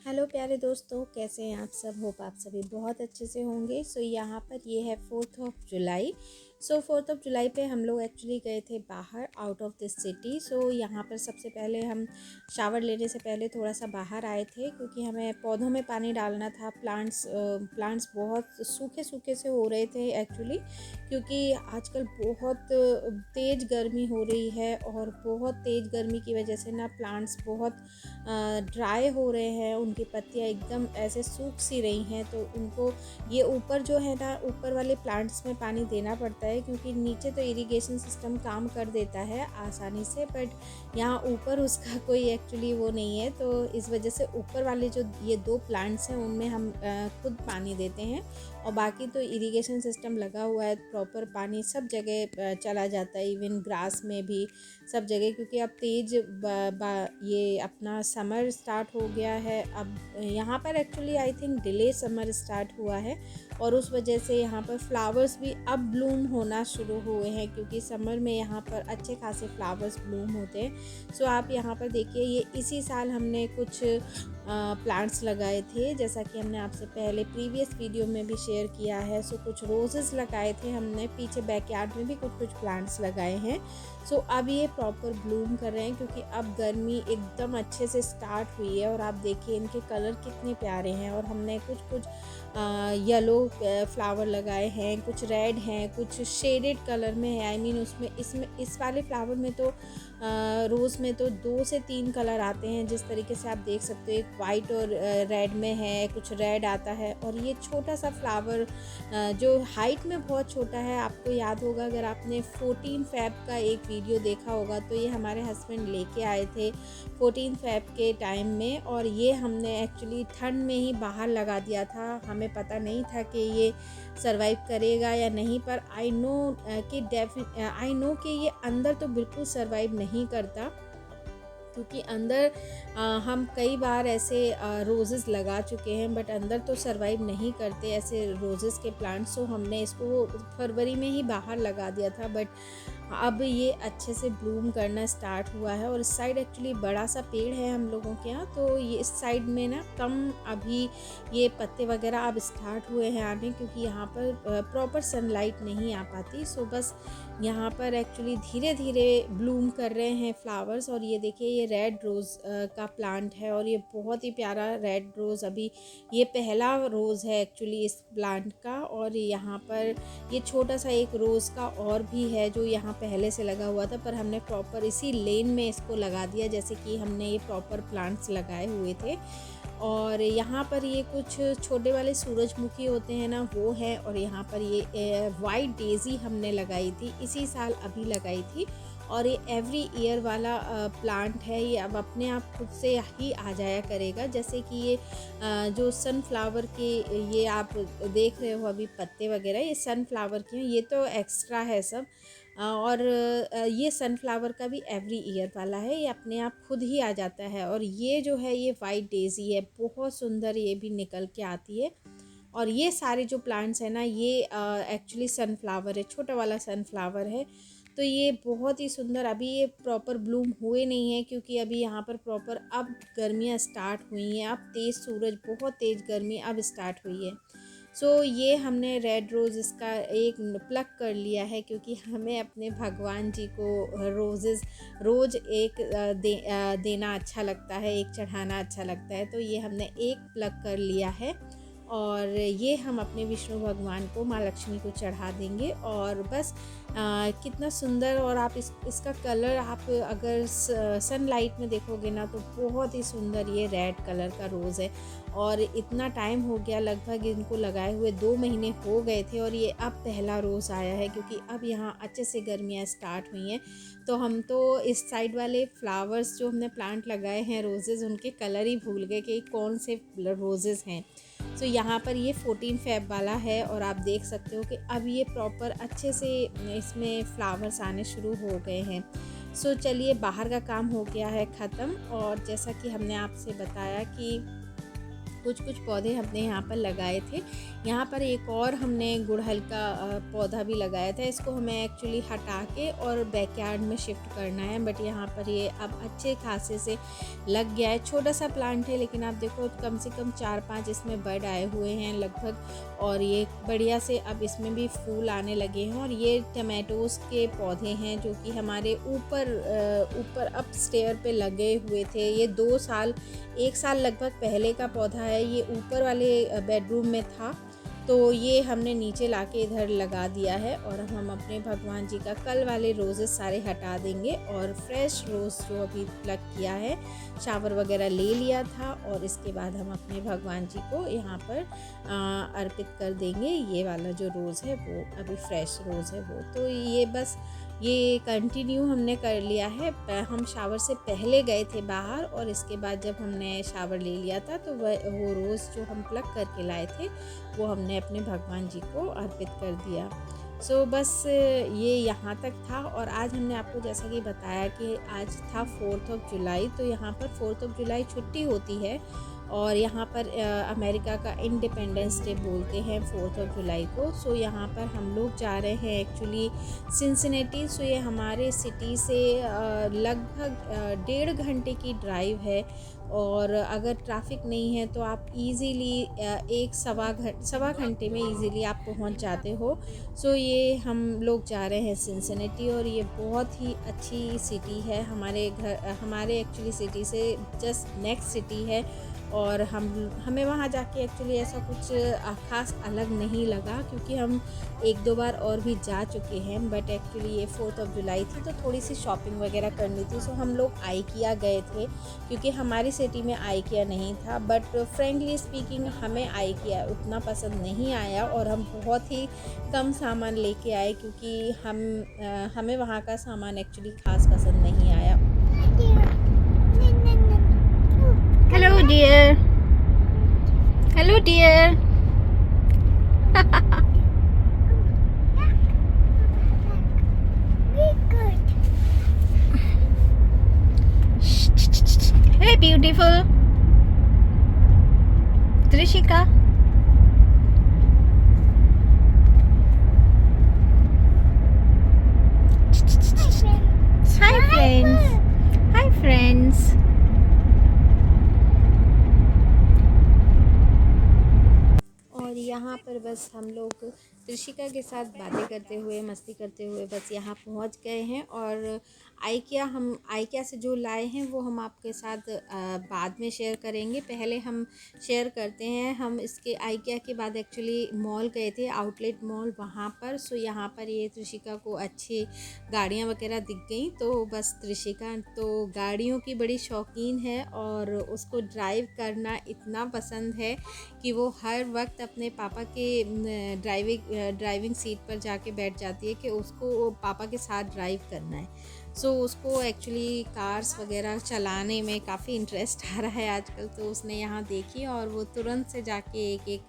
Hello प्यारे दोस्तों, कैसे हैं आप सब। होप आप सभी बहुत अच्छे से होंगे। यहाँ पर ये है 4th of July. 4th of July पे हम लोग एक्चुअली गए थे बाहर, आउट ऑफ दिस सिटी। यहाँ पर सबसे पहले हम शावर लेने से पहले थोड़ा सा बाहर आए थे, क्योंकि हमें पौधों में पानी डालना था। प्लांट्स बहुत सूखे सूखे से हो रहे थे एक्चुअली, क्योंकि आजकल बहुत तेज़ गर्मी हो रही है, और बहुत तेज़ गर्मी की वजह से ना प्लांट्स बहुत ड्राई हो रहे हैं। उनकी पत्तियां एकदम ऐसे सूख सी रही हैं, तो उनको ये ऊपर जो है ना, ऊपर वाले प्लांट्स में पानी देना पड़ता है, क्योंकि नीचे तो इरिगेशन सिस्टम काम कर देता है आसानी से, बट यहाँ ऊपर उसका कोई एक्चुअली वो नहीं है। तो इस वजह से ऊपर वाले जो ये 2 प्लांट्स हैं उनमें हम खुद पानी देते हैं, और बाकी तो इरिगेशन सिस्टम लगा हुआ है। प्रॉपर पानी सब जगह चला जाता है, इवन ग्रास में भी सब जगह, क्योंकि अब तेज़ ये अपना समर स्टार्ट हो गया है। अब यहाँ पर actually I think delay summer start हुआ है, और उस वजह से यहाँ पर फ्लावर्स भी अब ब्लूम होना शुरू हुए हैं, क्योंकि समर में यहाँ पर अच्छे खासे फ्लावर्स ब्लूम होते हैं। आप यहाँ पर देखिए, ये इसी साल हमने कुछ प्लांट्स लगाए थे, जैसा कि हमने आपसे पहले प्रीवियस वीडियो में भी शेयर किया है। कुछ रोजेस लगाए थे हमने, पीछे बैकयार्ड में भी कुछ कुछ प्लांट्स लगाए हैं। अब ये प्रॉपर ब्लूम कर रहे हैं, क्योंकि अब गर्मी एकदम अच्छे से स्टार्ट हुई है। और आप देखिए इनके कलर कितने प्यारे हैं। और हमने कुछ कुछ येलो फ्लावर लगाए हैं, कुछ रेड हैं, कुछ शेडेड कलर में है। आई मीन उसमें इस वाले फ्लावर में तो रोज़ में तो 2 से 3 कलर आते हैं, जिस तरीके से आप देख सकते हो। एक वाइट और रेड में है, कुछ रेड आता है। और ये छोटा सा फ्लावर जो हाइट में बहुत छोटा है, आपको याद होगा अगर आपने 14 फ़ेब का एक वीडियो देखा होगा, तो ये हमारे हस्बैंड लेके आए थे 14 फ़ेब के टाइम में। और ये हमने एक्चुअली ठंड में ही बाहर लगा दिया था। हमें पता नहीं था कि ये सरवाइव करेगा या नहीं, पर आई नो कि ये अंदर तो बिल्कुल सरवाइव नहीं करता, क्योंकि अंदर हम कई बार ऐसे रोज़ेस लगा चुके हैं, बट अंदर तो सरवाइव नहीं करते ऐसे रोज़ेस के प्लांट्स। हमने इसको फरवरी में ही बाहर लगा दिया था, बट अब ये अच्छे से ब्लूम करना स्टार्ट हुआ है। और इस साइड एक्चुअली बड़ा सा पेड़ है हम लोगों के यहाँ, तो ये इस साइड में ना कम अभी ये पत्ते वगैरह अब स्टार्ट हुए हैं आने, क्योंकि यहाँ पर प्रॉपर सनलाइट नहीं आ पाती। बस यहाँ पर एक्चुअली धीरे धीरे ब्लूम कर रहे हैं फ्लावर्स। और ये देखिए, ये रेड रोज़ का प्लांट है, और ये बहुत ही प्यारा रेड रोज़, अभी ये पहला रोज़ है एक्चुअली इस प्लांट का। और यहाँ पर ये छोटा सा एक रोज़ का और भी है जो यहाँ पहले से लगा हुआ था, पर हमने प्रॉपर इसी लेन में इसको लगा दिया, जैसे कि हमने ये प्रॉपर प्लांट्स लगाए हुए थे। और यहाँ पर ये कुछ छोटे वाले सूरजमुखी होते हैं ना, वो है। और यहाँ पर ये वाइट डेज़ी हमने लगाई थी, इसी साल अभी लगाई थी। और ये एवरी ईयर वाला प्लांट है, ये अब अपने आप खुद से ही आ जाया करेगा। जैसे कि ये जो सनफ्लावर के ये आप देख रहे हो अभी पत्ते वगैरह, ये सनफ्लावर के हैं, ये तो एक्स्ट्रा है सब। और ये सनफ्लावर का भी एवरी ईयर वाला है, ये अपने आप खुद ही आ जाता है। और ये जो है ये वाइट डेज़ी है, बहुत सुंदर ये भी निकल के आती है। और ये सारे जो प्लांट्स हैं ना, ये एक्चुअली सनफ्लावर है, छोटा वाला सनफ्लावर है। तो ये बहुत ही सुंदर, अभी ये प्रॉपर ब्लूम हुए नहीं है, क्योंकि अभी यहाँ पर प्रॉपर अब गर्मियाँ स्टार्ट हुई हैं। अब तेज़ सूरज, बहुत तेज़ गर्मी अब स्टार्ट हुई है। ये हमने रेड रोज़ इसका एक प्लक कर लिया है, क्योंकि हमें अपने भगवान जी को रोज़ एक देना अच्छा लगता है, एक चढ़ाना अच्छा लगता है। तो ये हमने एक प्लक कर लिया है, और ये हम अपने विष्णु भगवान को, माँ लक्ष्मी को चढ़ा देंगे। और बस कितना सुंदर। और आप इसका कलर आप अगर सनलाइट में देखोगे ना, तो बहुत ही सुंदर ये रेड कलर का रोज़ है। और इतना टाइम हो गया, लगभग इनको लगाए हुए 2 महीने हो गए थे, और ये अब पहला रोज़ आया है, क्योंकि अब यहाँ अच्छे से गर्मियाँ स्टार्ट हुई हैं। तो हम तो इस साइड वाले फ्लावर्स जो हमने प्लांट लगाए हैं रोज़ेज़, उनके कलर ही भूल गए कि कौन से रोज़ेज़ हैं। यहाँ पर ये 14 फ़ेब वाला है, और आप देख सकते हो कि अब ये प्रॉपर अच्छे से इसमें फ्लावर्स आने शुरू हो गए हैं। चलिए, बाहर का काम हो गया है ख़त्म। और जैसा कि हमने आपसे बताया कि कुछ कुछ पौधे हमने यहाँ पर लगाए थे। यहाँ पर एक और हमने गुड़हल का पौधा भी लगाया था। इसको हमें एक्चुअली हटा के और बैकयार्ड में शिफ्ट करना है, बट यहाँ पर ये अब अच्छे खासे से लग गया है। छोटा सा प्लांट है लेकिन आप देखो कम से कम 4-5 इसमें बड आए हुए हैं लगभग, और ये बढ़िया से अब इसमें भी फूल आने लगे हैं। और ये टमाटोज़ के पौधे हैं जो कि हमारे ऊपर अप स्टेयर पे लगे हुए थे। ये 1 साल लगभग पहले का पौधा है। ये ऊपर वाले बेडरूम में था, तो ये हमने नीचे लाके इधर लगा दिया है। और हम अपने भगवान जी का कल वाले रोजेस सारे हटा देंगे और फ्रेश रोज़ जो अभी प्लग किया है, शावर वगैरह ले लिया था, और इसके बाद हम अपने भगवान जी को यहाँ पर अर्पित कर देंगे। ये वाला जो रोज़ है वो अभी फ्रेश रोज़ है वो, तो ये बस ये कंटिन्यू हमने कर लिया है। हम शावर से पहले गए थे बाहर, और इसके बाद जब हमने शावर ले लिया था तो वो रोज़ जो हम प्लग करके लाए थे वो हमने अपने भगवान जी को अर्पित कर दिया। सो बस ये यहाँ तक था। और आज हमने आपको जैसा कि बताया कि आज था 4 जुलाई, तो यहाँ पर 4 जुलाई छुट्टी होती है, और यहाँ पर अमेरिका का इंडिपेंडेंस डे बोलते हैं 4 जुलाई को। सो यहाँ पर हम लोग जा रहे हैं एक्चुअली सिंसिनेटी। सो ये हमारे सिटी से लगभग 1.5 घंटे की ड्राइव है, और अगर ट्रैफिक नहीं है तो आप इजीली सवा घंटे में इजीली आप पहुंच जाते हो। सो ये हम लोग जा रहे हैं सिंसिनेटी, और ये बहुत ही अच्छी सिटी है। हमारे एक्चुअली सिटी से जस्ट नेक्स्ट सिटी है, और हमें वहाँ जाके एक्चुअली ऐसा कुछ ख़ास अलग नहीं लगा, क्योंकि हम 1-2 बार और भी जा चुके हैं। बट एक्चुअली ये 4 जुलाई थी तो थोड़ी सी शॉपिंग वगैरह करनी थी। सो हम लोग आइकिया गए थे, क्योंकि हमारी सिटी में आइकिया नहीं था। बट फ्रेंकली स्पीकिंग हमें आइकिया उतना पसंद नहीं आया, और हम बहुत ही कम सामान लेके आए, क्योंकि हमें वहाँ का सामान एक्चुअली ख़ास पसंद नहीं आया। Hello dear. Hello dear. Hey beautiful. Trishika. Hi friends. Hi friends. और यहाँ पर बस हम लोग त्रिशिका के साथ बातें करते हुए मस्ती करते हुए बस यहाँ पहुँच गए हैं। और आइकिया से जो लाए हैं वो हम आपके साथ बाद में शेयर करेंगे। पहले हम शेयर करते हैं, हम इसके आइकिया के बाद एक्चुअली मॉल गए थे, आउटलेट मॉल वहाँ पर। सो यहाँ पर ये त्रिशिका को अच्छी गाड़ियाँ वगैरह दिख गई, तो बस त्रिशिका तो गाड़ियों की बड़ी शौकीन है, और उसको ड्राइव करना इतना पसंद है कि वो हर वक्त अपने पापा के ड्राइविंग सीट पर जाके बैठ जाती है कि उसको पापा के साथ ड्राइव करना है। सो उसको एक्चुअली कार्स वगैरह चलाने में काफ़ी इंटरेस्ट आ रहा है आजकल। तो उसने यहाँ देखी और वो तुरंत से जाके एक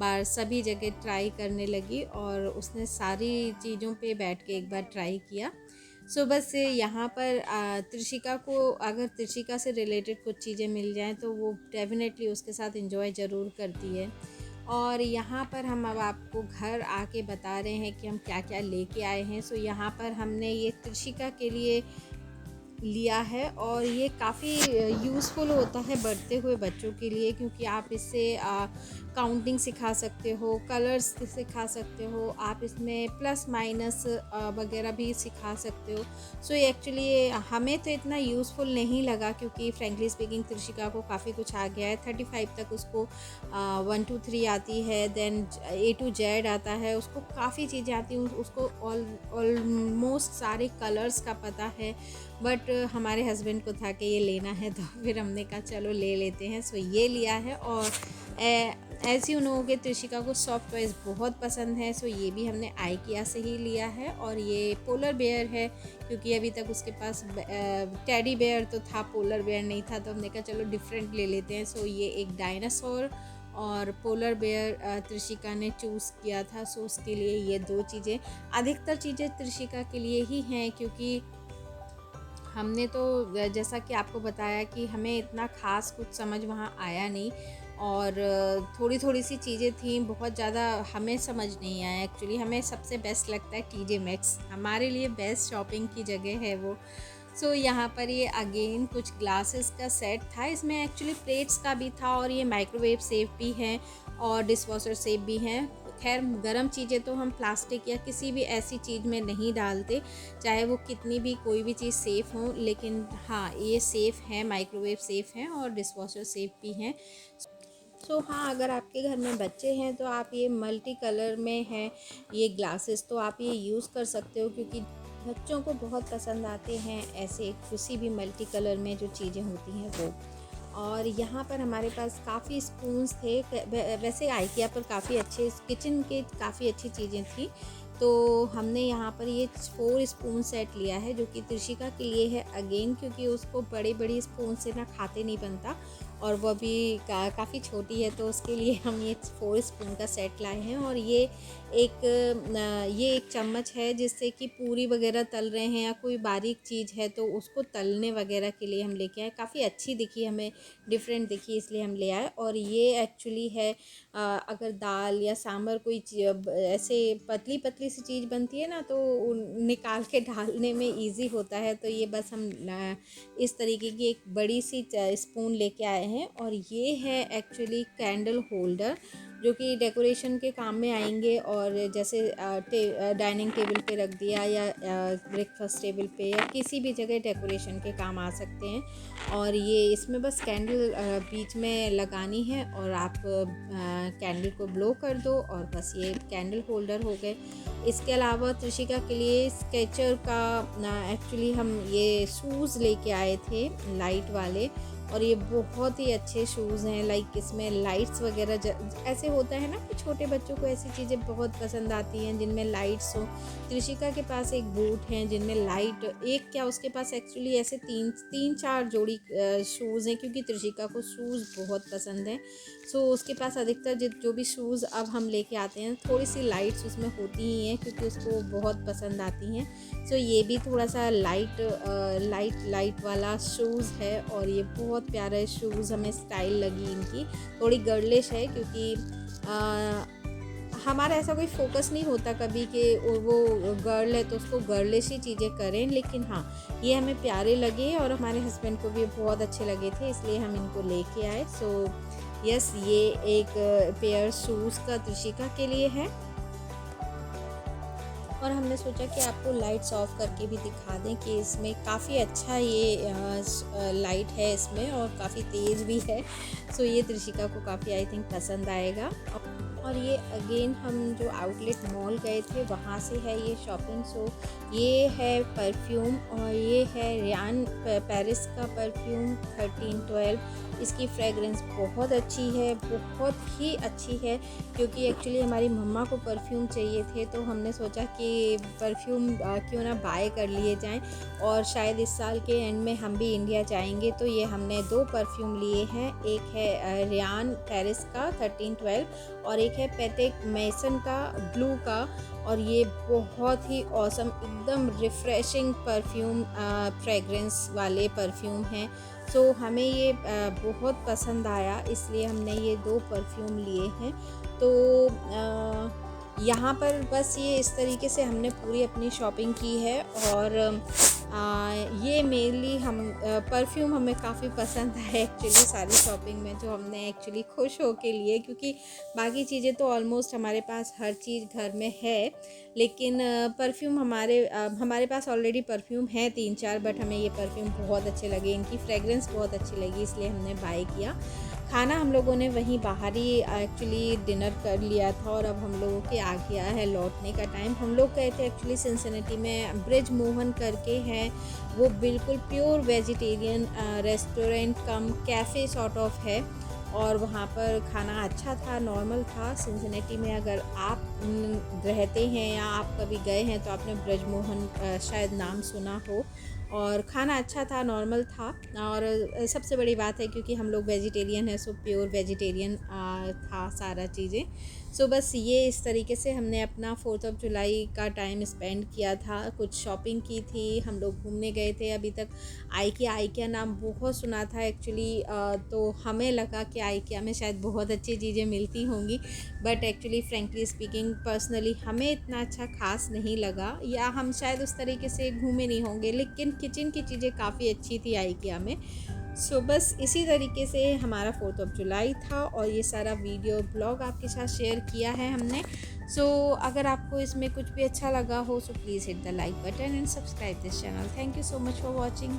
बार सभी जगह ट्राई करने लगी, और उसने सारी चीज़ों पे बैठ के एक बार ट्राई किया। सो बस यहाँ पर त्रिशिका को अगर त्रिशिका से रिलेटेड कुछ चीज़ें मिल जाएं तो वो डेफिनेटली उसके साथ एंजॉय ज़रूर करती है। और यहाँ पर हम अब आपको घर आके बता रहे हैं कि हम क्या क्या लेके आए हैं। सो यहाँ पर हमने ये त्रिशिका के लिए लिया है, और ये काफ़ी यूज़फुल होता है बढ़ते हुए बच्चों के लिए, क्योंकि आप इससे काउंटिंग सिखा सकते हो, कलर्स सिखा सकते हो, आप इसमें प्लस माइनस वगैरह भी सिखा सकते हो। सो ये एक्चुअली हमें तो इतना यूज़फुल नहीं लगा, क्योंकि फ्रेंकली स्पीकिंग त्रिशिका को काफ़ी कुछ आ गया है। 35 तक उसको 1 2 3 आती है, देन A to Z आता है, उसको काफ़ी चीज़ें आती हैं, उसको ऑलमोस्ट सारे कलर्स का पता है। बट हमारे हस्बैंड को था कि ये लेना है, तो फिर हमने कहा चलो ले लेते हैं। सो ये लिया है। और ऐसी उन लोगों के त्रिशिका को सॉफ्ट टॉयज़ बहुत पसंद है। सो ये भी हमने आइकिया से ही लिया है, और ये पोलर बेयर है, क्योंकि अभी तक उसके पास टेडी बेयर तो था, पोलर बेयर नहीं था, तो हमने कहा चलो डिफरेंट ले लेते हैं। सो ये एक डायनासोर और पोलर बेयर त्रिशिका ने चूज़ किया था। सो उसके लिए ये 2 चीज़ें, अधिकतर चीज़ें त्रिशिका के लिए ही हैं, क्योंकि हमने तो जैसा कि आपको बताया कि हमें इतना ख़ास कुछ समझ वहाँ आया नहीं। और थोड़ी थोड़ी सी चीज़ें थी, बहुत ज़्यादा हमें समझ नहीं आया। एक्चुअली हमें सबसे बेस्ट लगता है TJ Maxx, हमारे लिए बेस्ट शॉपिंग की जगह है वो। सो यहाँ पर ये अगेन कुछ ग्लासेस का सेट था, इसमें एक्चुअली प्लेट्स का भी था और ये माइक्रोवेव सेफ भी हैं और डिशवॉशर सेफ भी हैं। खैर गर्म चीज़ें तो हम प्लास्टिक या किसी भी ऐसी चीज़ में नहीं डालते, चाहे वो कितनी भी कोई भी चीज़ सेफ़ हो, लेकिन हाँ ये सेफ़ है, माइक्रोवेव सेफ़ हैं और डिशवॉशर सेफ भी हैं। सो हाँ, अगर आपके घर में बच्चे हैं तो आप ये मल्टी कलर में हैं ये ग्लासेस, तो आप ये यूज़ कर सकते हो, क्योंकि बच्चों को बहुत पसंद आते हैं ऐसे किसी भी मल्टी कलर में जो चीज़ें होती हैं वो। और यहाँ पर हमारे पास काफ़ी स्पून्स थे, वैसे आइकिया पर काफ़ी अच्छे किचन के काफ़ी अच्छी चीज़ें थी। तो हमने यहाँ पर ये 4 स्पून सेट लिया है जो कि त्रिशिका के लिए है अगेन, क्योंकि उसको बड़ी स्पून से ना खाते नहीं बनता और वो भी काफ़ी छोटी है, तो उसके लिए हम ये 4 स्पून का सेट लाए हैं। और ये एक चम्मच है जिससे कि पूरी वगैरह तल रहे हैं या कोई बारीक चीज़ है तो उसको तलने वगैरह के लिए हम लेके आए। काफ़ी अच्छी दिखी हमें, डिफरेंट दिखी, इसलिए हम ले आए। और ये एक्चुअली है अगर दाल या सांभर कोई ऐसे पतली पतली सी चीज़ बनती है ना, तो निकाल के डालने में इजी होता है, तो ये बस हम इस तरीके की एक बड़ी सी स्पून लेके आए हैं। और ये है एक्चुअली कैंडल होल्डर जो कि डेकोरेशन के काम में आएंगे, और जैसे डाइनिंग टेबल पे रख दिया या ब्रेकफास्ट टेबल पे या किसी भी जगह डेकोरेशन के काम आ सकते हैं। और ये इसमें बस कैंडल बीच में लगानी है और आप कैंडल को ब्लो कर दो और बस ये कैंडल होल्डर हो गए। इसके अलावा त्रिशिका के लिए स्केचर का एक्चुअली हम ये शूज़ लेके आए थे लाइट वाले, और ये बहुत ही अच्छे शूज़ हैं। लाइक इसमें लाइट्स वगैरह ऐसे होता है ना कि छोटे बच्चों को ऐसी चीज़ें बहुत पसंद आती हैं जिनमें लाइट्स हो। त्रिशिका के पास एक बूट हैं जिनमें लाइट, एक क्या उसके पास एक्चुअली ऐसे तीन चार जोड़ी शूज़ हैं, क्योंकि त्रिशिका को शूज़ बहुत पसंद है। सो उसके पास अधिकतर जो भी शूज़ अब हम लेके आते हैं थोड़ी सी लाइट्स उसमें होती ही हैं, क्योंकि उसको बहुत पसंद आती हैं। सो ये भी थोड़ा सा लाइट वाला शूज़ है और ये बहुत प्यारे शूज़ हमें स्टाइल लगी इनकी। थोड़ी गर्लिश है, क्योंकि हमारा ऐसा कोई फोकस नहीं होता कभी कि वो गर्ल है तो उसको गर्लिश ही चीज़ें करें, लेकिन हाँ ये हमें प्यारे लगे और हमारे हस्बैंड को भी बहुत अच्छे लगे थे, इसलिए हम इनको लेके आए। सो यस, ये एक पेयर शूज़ का त्रिशिका के लिए है। और हमने सोचा कि आपको लाइट्स ऑफ करके भी दिखा दें कि इसमें काफ़ी अच्छा ये लाइट है इसमें और काफ़ी तेज़ भी है। सो ये त्रिशिका को काफ़ी आई थिंक पसंद आएगा। और ये अगेन हम जो आउटलेट मॉल गए थे वहाँ से है ये शॉपिंग। सो ये है परफ्यूम और ये है रियान पेरिस का परफ्यूम 1312। इसकी फ्रेगरेंस बहुत अच्छी है, बहुत ही अच्छी है, क्योंकि एक्चुअली हमारी मम्मा को परफ्यूम चाहिए थे तो हमने सोचा कि परफ्यूम क्यों ना बाय कर लिए जाएं। और शायद इस साल के एंड में हम भी इंडिया जाएंगे तो ये हमने 2 परफ्यूम लिए हैं। एक है रियान पेरिस का 1312 और एक है पैटेक मेसन का ब्लू का। और ये बहुत ही ऑसम, एकदम रिफ़्रेशिंग परफ्यूम फ्रेगरेंस वाले परफ्यूम हैं। सो हमें ये बहुत पसंद आया, इसलिए हमने ये 2 परफ्यूम लिए हैं। तो यहाँ पर बस ये इस तरीके से हमने पूरी अपनी शॉपिंग की है। और ये मेनली हम परफ्यूम हमें काफ़ी पसंद आए एक्चुअली सारी शॉपिंग में, जो हमने एक्चुअली खुश हो के लिए, क्योंकि बाकी चीज़ें तो ऑलमोस्ट हमारे पास हर चीज़ घर में है, लेकिन परफ्यूम हमारे पास ऑलरेडी परफ्यूम है 3-4, बट हमें ये परफ्यूम बहुत अच्छे लगे, इनकी फ्रेगरेंस बहुत अच्छी लगी, इसलिए हमने बाय किया। खाना हम लोगों ने वहीं बाहर ही एक्चुअली डिनर कर लिया था और अब हम लोगों के आ गया है लौटने का टाइम। हम लोग गए थे एक्चुअली सिंसिनेटी में, ब्रिज मोहन करके है, वो बिल्कुल pure vegetarian restaurant cum cafe sort of है, और वहाँ पर खाना अच्छा था, नॉर्मल था। सिंसिनेटी में अगर आप रहते हैं या आप कभी गए हैं तो आपने ब्रिज मोहन शायद नाम सुना हो। और खाना अच्छा था, नॉर्मल था। और सबसे बड़ी बात है क्योंकि हम लोग वेजिटेरियन है, सो प्योर वेजिटेरियन था सारा चीज़ें। सो बस ये इस तरीके से हमने अपना 4th ऑफ जुलाई का टाइम स्पेंड किया था। कुछ शॉपिंग की थी, हम लोग घूमने गए थे। अभी तक आइकिया नाम बहुत सुना था एक्चुअली, तो हमें लगा कि आइकिया में शायद बहुत अच्छी चीज़ें मिलती होंगी, but actually frankly speaking personally हमें इतना अच्छा खास नहीं लगा, या हम शायद उस तरीके से घूमे नहीं होंगे, लेकिन किचन की चीज़ें काफ़ी अच्छी थी आइकिया में। सो बस इसी तरीके से हमारा 4th ऑफ जुलाई था और ये सारा वीडियो ब्लॉग आपके साथ शेयर किया है हमने। सो अगर आपको इसमें कुछ भी अच्छा लगा हो, so please hit the like button and subscribe this channel. Thank you so much for watching.